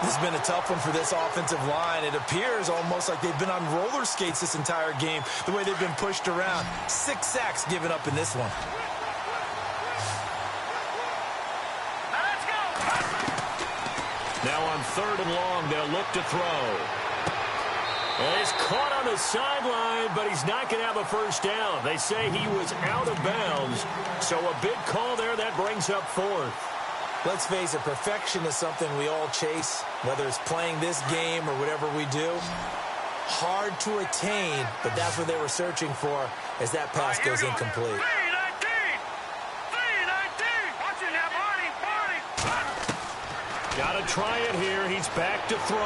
This has been a tough one for this offensive line. It appears almost like they've been on roller skates this entire game, the way they've been pushed around. 6 sacks given up in this one. Now on third and long, they'll look to throw. And he's caught on the sideline, but he's not going to have a first down. They say he was out of bounds, so a big call there that brings up fourth. Let's face it, perfection is something we all chase, whether it's playing this game or whatever we do. Hard to attain, but that's what they were searching for as that pass goes incomplete. Got to try it here. He's back to throw.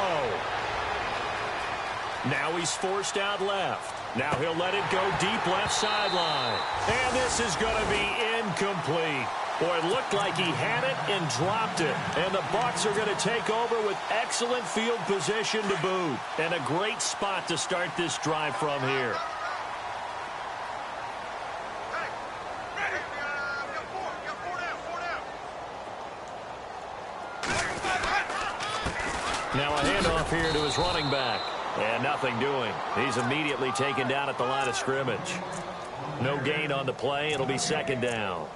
Now he's forced out left. Now he'll let it go deep left sideline. And this is going to be incomplete. Boy, it looked like he had it and dropped it. And the Bucs are going to take over with excellent field position to boot. And a great spot to start this drive from here. Now a handoff here to his running back. And nothing doing. He's immediately taken down at the line of scrimmage. No gain on the play. It'll be second down.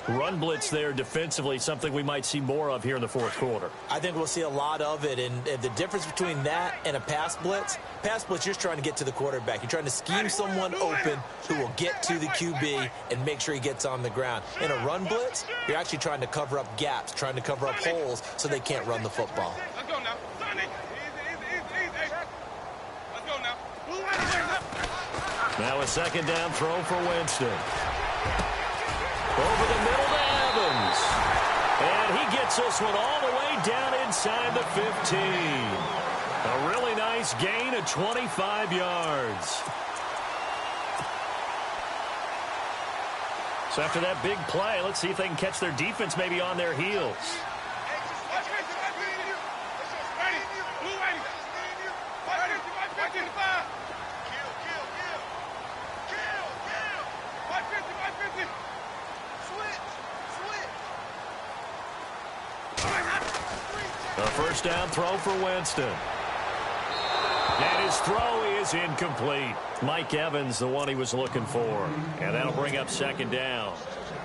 Run blitz there defensively, something we might see more of here in the fourth quarter. I think we'll see a lot of it, and the difference between that and a pass blitz, you're just trying to get to the quarterback. You're trying to scheme someone open who will get to the QB and make sure he gets on the ground. In a run blitz, you're actually trying to cover up gaps, trying to cover up holes so they can't run the football. Let's go now. Let's go now. Now a second down throw for Winston. Over the middle to Evans. And he gets this one all the way down inside the 15. A really nice gain of 25 yards. So after that big play, let's see if they can catch their defense maybe on their heels. A first down throw for Winston. And his throw is incomplete. Mike Evans, the one he was looking for. And that'll bring up second down.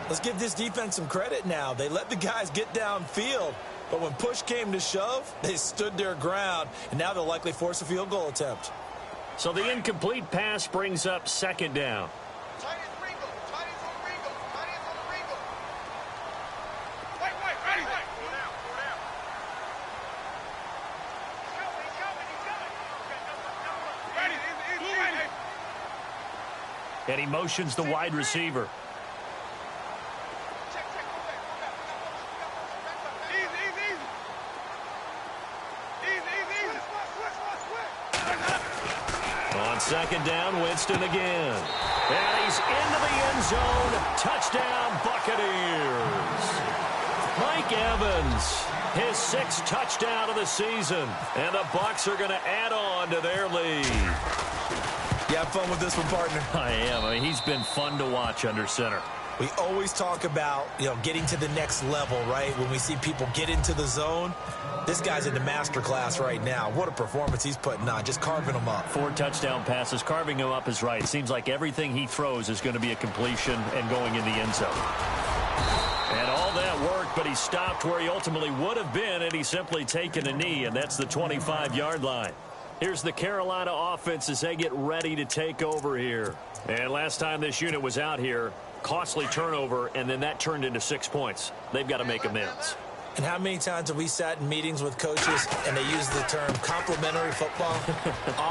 Let's give this defense some credit now. They let the guys get downfield, but when push came to shove, they stood their ground, and now they'll likely force a field goal attempt. So the incomplete pass brings up second down. And he motions the wide receiver. On second down, Winston again. And he's into the end zone. Touchdown, Buccaneers. Mike Evans, his sixth touchdown of the season. And the Bucs are going to add on to their lead. You have fun with this one, partner? I am. I mean, he's been fun to watch under center. We always talk about, getting to the next level, right? When we see people get into the zone, this guy's in the master class right now. What a performance he's putting on, just carving them up. 4 touchdown passes. Carving him up is right. It seems like everything he throws is going to be a completion and going in the end zone. And all that worked, but he stopped where he ultimately would have been, and he's simply taken a knee, and that's the 25-yard line. Here's the Carolina offense as they get ready to take over here. And last time this unit was out here, costly turnover, and then that turned into 6 points. They've got to make amends. And how many times have we sat in meetings with coaches and they use the term complementary football?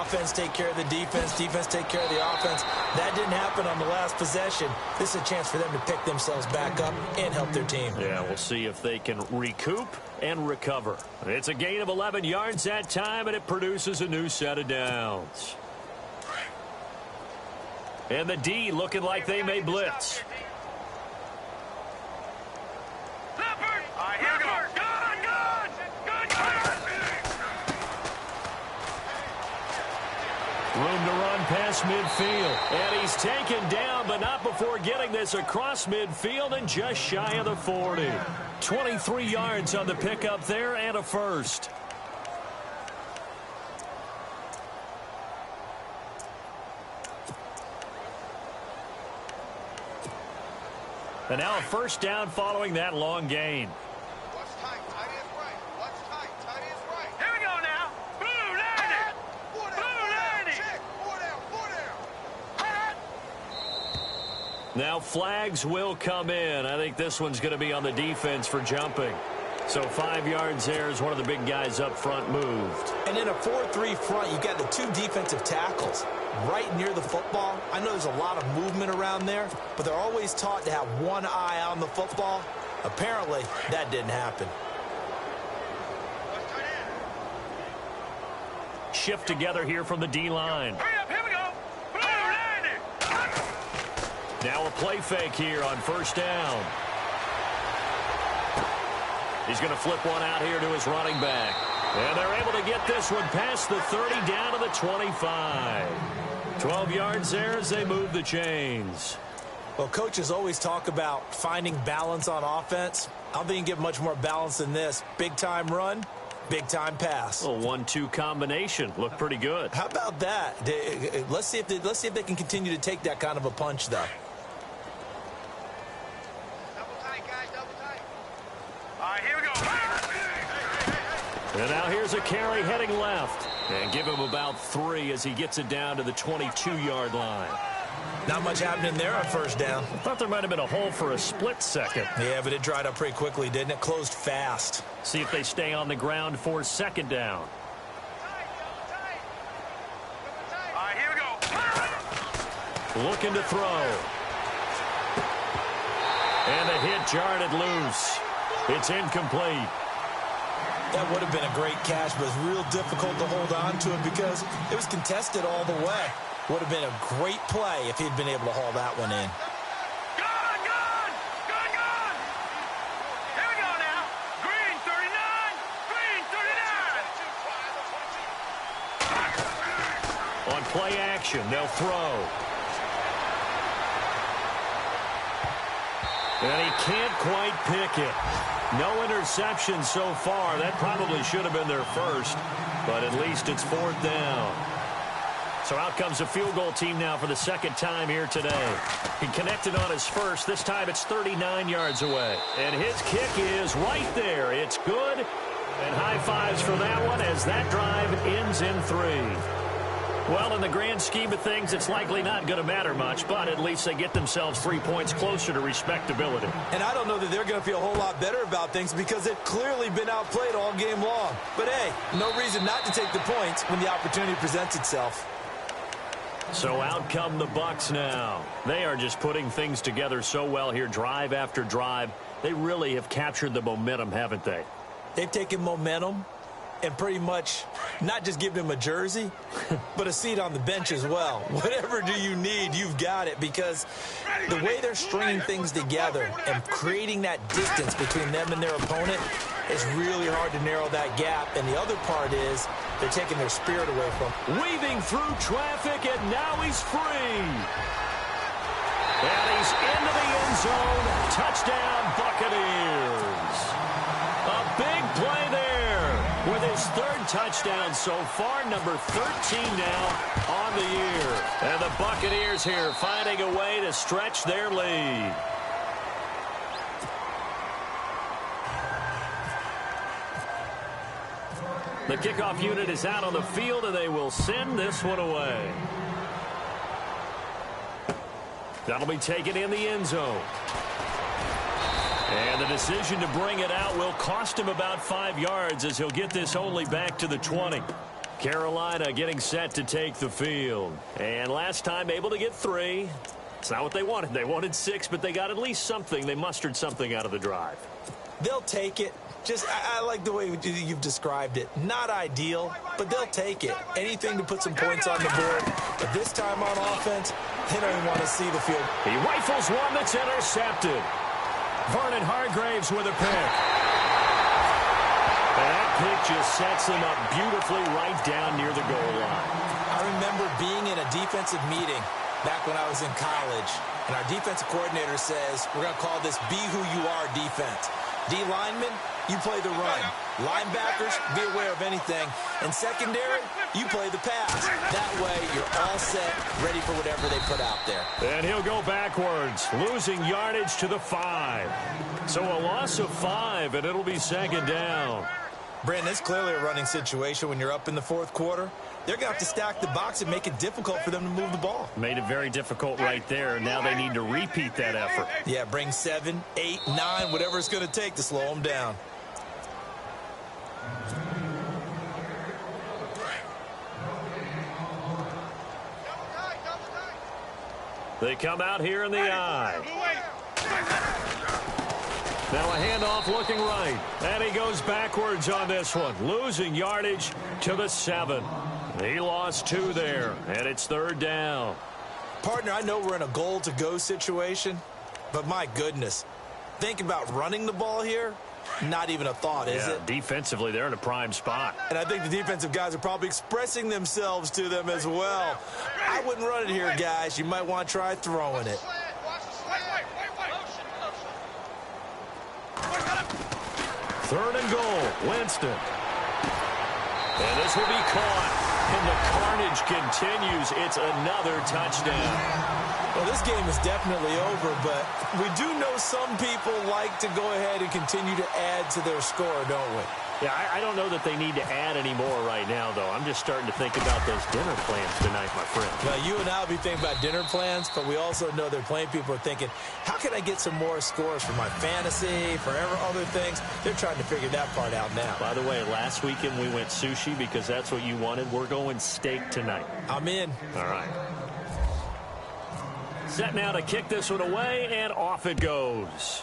Offense take care of the defense, defense take care of the offense. That didn't happen on the last possession. This is a chance for them to pick themselves back up and help their team. Yeah, we'll see if they can recoup and recover. It's a gain of 11 yards that time, and it produces a new set of downs. And the D looking like they may blitz. Room to run past midfield. And he's taken down, but not before getting this across midfield and just shy of the 40. 23 yards on the pickup there and a first. And now a first down following that long gain. Watch tight, tight is right. Watch tight, tight is right. Here we go now. Blue line. Blue line. Check. 4 down. Now flags will come in. I think this one's going to be on the defense for jumping. So 5 yards there as one of the big guys up front moved. And in a 4-3 front, you've got the 2 defensive tackles right near the football. I know there's a lot of movement around there, but they're always taught to have one eye on the football. Apparently, that didn't happen. Shift together here from the D-line. Hurry up, here we go. Blue line. Now a play fake here on first down. He's going to flip one out here to his running back. And they're able to get this one past the 30 down to the 25. 12 yards there as they move the chains. Well, coaches always talk about finding balance on offense. I don't think you can get much more balance than this. Big-time run, big-time pass. A 1-2 combination. Looked pretty good. How about that? Let's see if they can continue to take that kind of a punch, though. Double tight, guys, double tight. All right, here we go. And now here's a carry heading left. And give him about 3 as he gets it down to the 22-yard line. Not much happening there on first down. I thought there might have been a hole for a split second. Yeah, but it dried up pretty quickly, didn't it? Closed fast. See if they stay on the ground for second down. All right, here we go. Looking to throw. And the hit jarred it loose. It's incomplete. That would have been a great catch, but it's real difficult to hold on to it because it was contested all the way. Would have been a great play if he'd been able to haul that one in. Gone! Here we go now. Green 39. On play action, they'll throw. And he can't quite pick it. No interception so far. That probably should have been their first, but at least it's 4th down. So out comes a field goal team now for the second time here today. He connected on his first. This time it's 39 yards away. And his kick is right there. It's good. And high fives for that one as that drive ends in 3. Well, in the grand scheme of things, it's likely not going to matter much, but at least they get themselves 3 points closer to respectability. And I don't know that they're going to feel a whole lot better about things because they've clearly been outplayed all game long. But, hey, no reason not to take the points when the opportunity presents itself. So out come the Bucs now. They are just putting things together so well here, drive after drive. They really have captured the momentum, haven't they? They've taken momentum and pretty much not just given him a jersey, but a seat on the bench as well. Whatever do you need, you've got it, because the way they're stringing things together and creating that distance between them and their opponent is really hard to narrow that gap. And the other part is they're taking their spirit away from him. Weaving through traffic, and now he's free. And he's into the end zone. Touchdown, Buccaneers. A big play there with his 3rd touchdown so far, number 13 now on the year. And the Buccaneers here finding a way to stretch their lead. The kickoff unit is out on the field, and they will send this one away. That'll be taken in the end zone. And the decision to bring it out will cost him about 5 yards as he'll get this only back to the 20. Carolina getting set to take the field. And last time able to get 3. It's not what they wanted. They wanted 6, but they got at least something. They mustered something out of the drive. They'll take it. I like the way you've described it. Not ideal, but they'll take it. Anything to put some points on the board. But this time on offense, they don't even want to see the field. He rifles one that's intercepted. Vernon Hargraves with a pick. And that pick just sets him up beautifully right down near the goal line. I remember being in a defensive meeting back when I was in college, and our defensive coordinator says, we're going to call this Be Who You Are defense. D linemen, you play the run. Linebackers, be aware of anything. And secondary, you play the pass. That way, you're all set, ready for whatever they put out there. And he'll go backwards, losing yardage to the 5. So a loss of 5, and it'll be second down. Brandon, it's clearly a running situation when you're up in the 4th quarter. They're going to have to stack the box and make it difficult for them to move the ball. Made it very difficult right there. Now they need to repeat that effort. Yeah, bring 7, 8, 9, whatever it's going to take to slow them down. They come out here in the eye. Now a handoff looking right. And he goes backwards on this one, losing yardage to the 7. He lost 2 there, and it's 3rd down. Partner, I know we're in a goal-to-go situation, but my goodness, think about running the ball here. Not even a thought, is it? Defensively, they're in a prime spot. And I think the defensive guys are probably expressing themselves to them as well. I wouldn't run it here, guys. You might want to try throwing it. Third and goal, Winston. And this will be caught. And the carnage continues. It's another touchdown. Well, this game is definitely over, but we do know some people like to go ahead and continue to add to their score, don't we? Yeah, I don't know that they need to add any more right now, though. I'm just starting to think about those dinner plans tonight, my friend. Well, you and I will be thinking about dinner plans, but we also know they're playing people are thinking, how can I get some more scores for my fantasy, for other things? They're trying to figure that part out now. By the way, last weekend we went sushi because that's what you wanted. We're going steak tonight. I'm in. All right. Set now to kick this one away, and off it goes.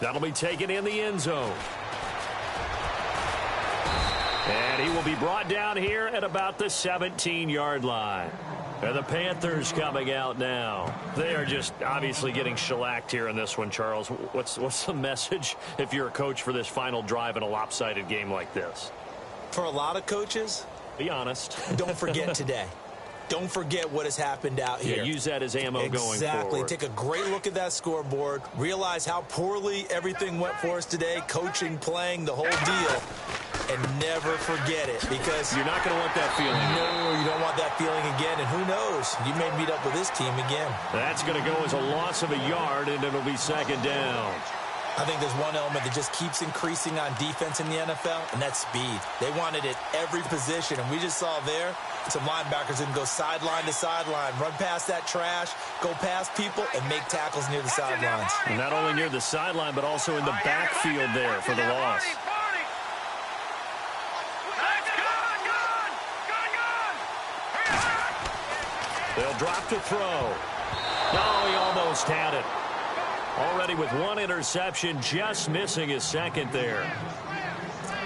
That'll be taken in the end zone. And he will be brought down here at about the 17-yard line. And the Panthers coming out now. They are just obviously getting shellacked here in this one, Charles. What's the message if you're a coach for this final drive in a lopsided game like this? For a lot of coaches, be honest. Don't forget today. Don't forget what has happened out here. Yeah, use that as ammo going forward. Exactly. Take a great look at that scoreboard. Realize how poorly everything went for us today. Coaching, playing, the whole deal. And never forget it, because you're not going to want that feeling. No, you don't want that feeling again. And who knows? You may meet up with this team again. That's going to go as a loss of a yard, and it'll be second down. I think there's one element that just keeps increasing on defense in the NFL, and that's speed. They want it at every position, and we just saw there some linebackers that can go sideline to sideline, run past that trash, go past people, and make tackles near the sidelines. And not only near the sideline, but also in the backfield there for the loss. They'll drop to throw. Oh, he almost had it. Already with one interception, just missing his second there.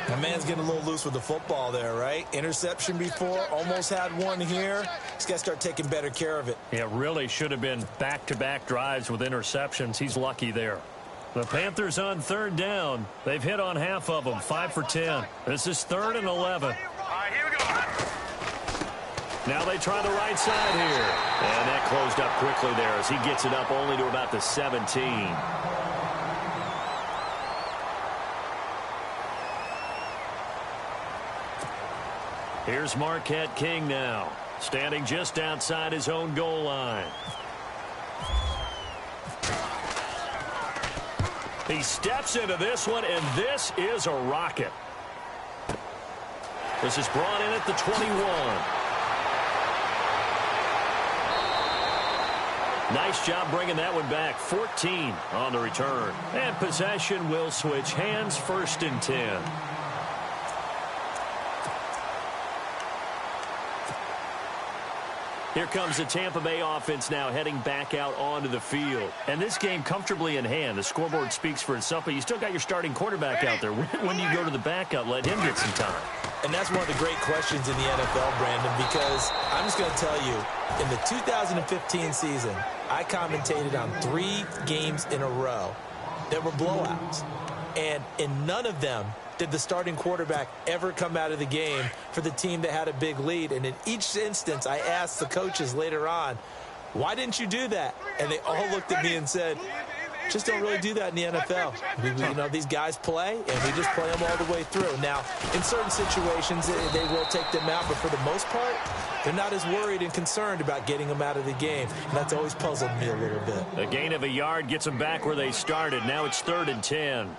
My man's getting a little loose with the football there, right? Interception before, almost had one here. He's got to start taking better care of it. Yeah, really should have been back-to-back drives with interceptions. He's lucky there. The Panthers on third down. They've hit on half of them, 5 for 10. This is 3rd and 11. All right, here we go. Now they try the right side here. And that closed up quickly there as he gets it up only to about the 17. Here's Marquette King now, standing just outside his own goal line. He steps into this one, and this is a rocket. This is brought in at the 21. Nice job bringing that one back. 14 on the return. And possession will switch hands, 1st and 10. Here comes the Tampa Bay offense now heading back out onto the field. And this game comfortably in hand. The scoreboard speaks for itself, but you still got your starting quarterback out there. When you go to the backup, let him get some time. And that's one of the great questions in the NFL, Brandon, because I'm just going to tell you, in the 2015 season, I commentated on 3 games in a row that were blowouts. And in none of them did the starting quarterback ever come out of the game for the team that had a big lead. And in each instance, I asked the coaches later on, why didn't you do that? And they all looked at me and said, just don't really do that in the NFL. You know, these guys play, and we just play them all the way through. Now, in certain situations, they will take them out, but for the most part, they're not as worried and concerned about getting them out of the game. And that's always puzzled me a little bit. A gain of a yard gets them back where they started. Now it's 3rd and 10.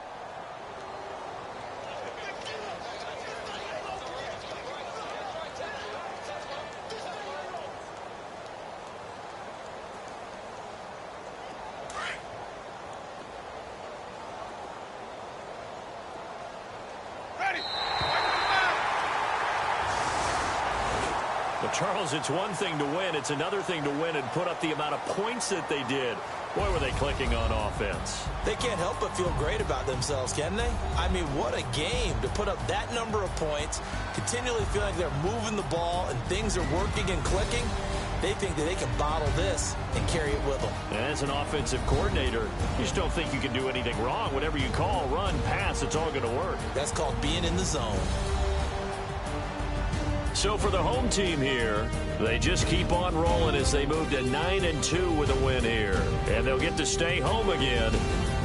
Charles, it's one thing to win. It's another thing to win and put up the amount of points that they did. Boy, were they clicking on offense. They can't help but feel great about themselves, can they? I mean, what a game to put up that number of points, continually feel like they're moving the ball and things are working and clicking. They think that they can bottle this and carry it with them. As an offensive coordinator, you just don't think you can do anything wrong. Whatever you call, run, pass, it's all going to work. That's called being in the zone. So for the home team here, they just keep on rolling as they move to 9-2 with a win here. And they'll get to stay home again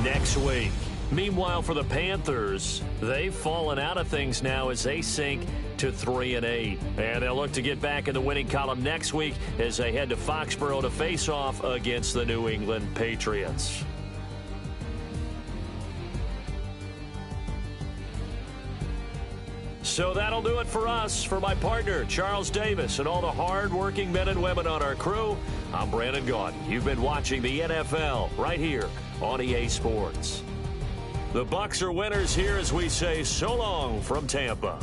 next week. Meanwhile, for the Panthers, they've fallen out of things now as they sink to 3-8. And they'll look to get back in the winning column next week as they head to Foxborough to face off against the New England Patriots. So that'll do it for us. For my partner, Charles Davis, and all the hard-working men and women on our crew, I'm Brandon Gaudin. You've been watching the NFL right here on EA Sports. The Bucs are winners here as we say so long from Tampa.